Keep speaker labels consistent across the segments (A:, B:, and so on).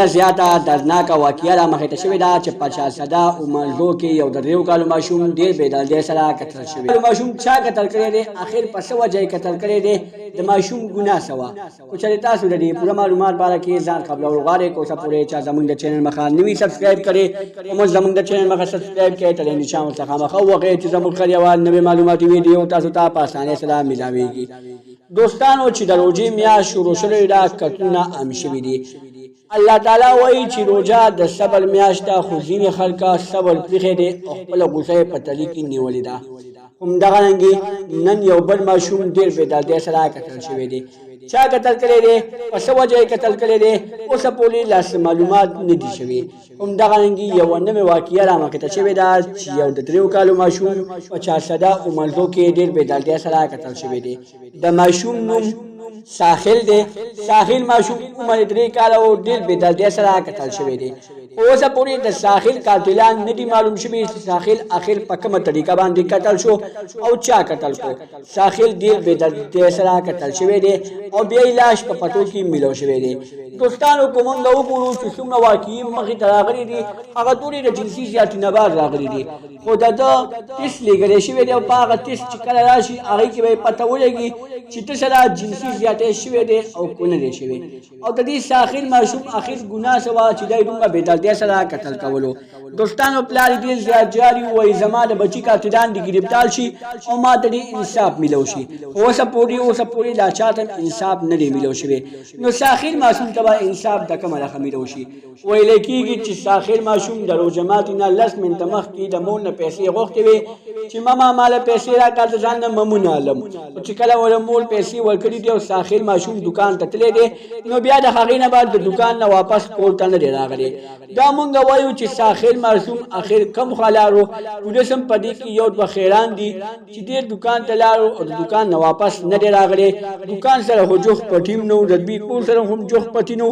A: زیاته دردناکه واقعه رامخته شوې ده چې په شاهزاده عمرزو کې یو د 3 کالو ماشوم ډېر بېدردۍ سره قتل شوی. ماشوم چا قتل کړی دی؟ اخر په څه وجه یې قتل کړی دی؟ د ماشوم ګناه څه وه؟ خو چېرې تاسو د دې پوره معلومات باره کې ځان قبلول غواړئ که اوسه پورې چا زموږ د چینل مخه نوي سبسکرایب کړئ او زموږ د چینل مخه سبسکرایب کړئ تر نشان ورڅخه مخه ووهئ چې زموږ هر یوه نوې معلوماتي ویډیو تاسو ته په اسانۍ سره میلاویږي. دوستانو چې د روژې میاشت شروع شوې ده قتلونه عام شوي دي. الله تعالی وایي چې روژه د صبر میاشت ده خو ځینې خلکه صبر پرېښی دی او خپله غوسه یې په تلي کې نیولې ده. همدغرانګې نن یو بل ماشوم ډېر بېدردۍ سره قتل شوی دی. چا قتل کړی دی؟ په څه وجه یې قتل کړی دی؟ اوسه پورې لاس معلومات نه دي شوي. همدغرانګې یوه نوې واقعه رامخته شوې ده چې یو د 3 کالو ماشوم په شاهزاده عمرزو کې ډېر بېدردۍ سره قتل شوی دی. د ماشوم نوم ساحل دی. ساحل ماشوم عمر 3 کاله او ډېر بېدردۍ سره قتل شوی دی. اوسه پورې د ساحل قاتلان نه دي معلوم شوي چې ساحل اخر په کومه طریقه باندې قتل شو او چا قتل کړو. ساحل ډېر بېدردۍ سره قتل شوی دی او بیا یې لاش په پټو کې میلو شوی دی. دوستانو که موږ وګورو چې څومره واقعي مخې ته راغلي دي هغه ټولې د جنسي زیاتي نه بعد راغلي دي. خو د ده ټسټ لیږلی شوی دی او په هغه ټسټ چې کله راشي هغې کې به یې پته ولګي چې ته سره جنسي زیاتی شوی دی او که نه دی شوی. او د دې ساحل ماشوم اخر ګناه څه وه چې دی دومره بېدردۍ سره قتل کولو. دوستانو پلار یې ډېر زیات جاري وایي زما د بچي قاتلان دې ګرفتار شي او ما ته دې انصاف میلو شي. اوسه پورې لا چاته انصاف نه دی میلو شوی. نو ساحل ماشوم ته به انصاف د کومه لخه میلو شي؟ ویلی کېږي چې ساحل ماشوم د روژه ماتي نه 10 منټه مخکې د مور نه پیسې غوښتې وې چې ماما ماله پیسې راکړه د ځان نه ممونه علم. چې کله ور مور پیسې ورکړي دي او ساحل ماشوم دکان ته تللی دی نو بیا د هغې نه بعد د دکان نه واپس کور ته نه دی راغلی. دا مونږ وایو چې ساحل ماشوم اخر کم خوا لاړو. پولیس هم په دې کې یو دوه خیران دي چې ډېر دکان ته لاړو او د دکان نه واپس نه دی راغلی. دکان سره خو جوخ پټیم نو ربي کور سره هم جوخ پټي نو.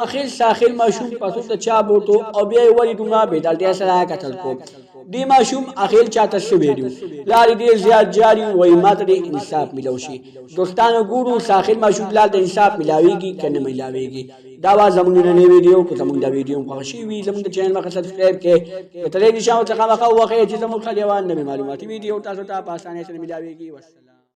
A: اخر ساحل ماشوم پسو ته چا بوتو او بیا یې ولې دومره بېدردۍ سره قتل کو. دې ماشوم اخر چاته شوی دی. پلار یې ډېر زیات جاري وایي ما ته دې انصاف میلو شي. دوستانو ګورو ساحل ماشوم پلار ته انصاف میلاویږي که نه میلاویږي. دا وه زموږ نننۍ ویډیو. که زموږ دا ویډیو هم خوښه شوي وي زموږ د چینل مخه سبسکرایب کړئ د تلې نشان ورڅخه مخه ووهئ چې زموږ هر یوه نوې معلوماتي ویډیو تاسو ته په اسانۍ سره میلاویږي. والسلام.